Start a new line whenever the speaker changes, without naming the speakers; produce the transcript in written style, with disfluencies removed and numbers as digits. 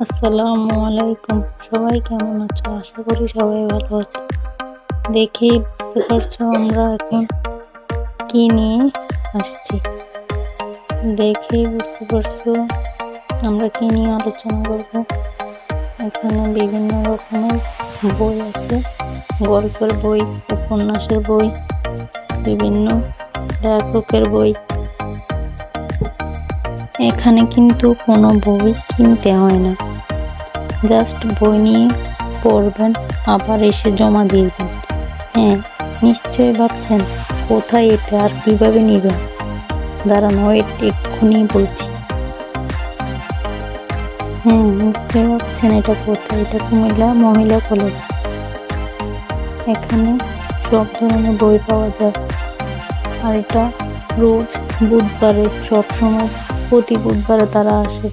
আসসালামু আলাইকুম। সবাই কেমন আছো? আশা করি সবাই ভালো আছো। দেখেই বুঝতে পারছো আমরা এখন কি নিয়ে আসছি। দেখেই বুঝতে পারছো আমরা কি নিয়ে আলোচনা করব। এখানে বিভিন্ন রকমের বই আছে, গল্পের বই, উপন্যাসের বই, বিভিন্ন লেখকের বই। এখানে কিন্তু কোনো বই কিনতে হয় না, জাস্ট বই নিয়ে পড়বেন, আবার এসে জমা দিবেন। হ্যাঁ, নিশ্চয়ই ভাবছেন কোথায় এটা আর কিভাবে নিবেন। দাঁড়ান, ওয়েট, এক্ষুনি বলছি। হ্যাঁ, নিশ্চয়ই ভাবছেন এটা কোথায়। এটা কুমিল্লা মহিলা কলেজ। এখানে সব ধরনের বই পাওয়া যায়। আর এটা রোজ বুধবারে, সব সময় প্রতি বুধবারে তারা আসে।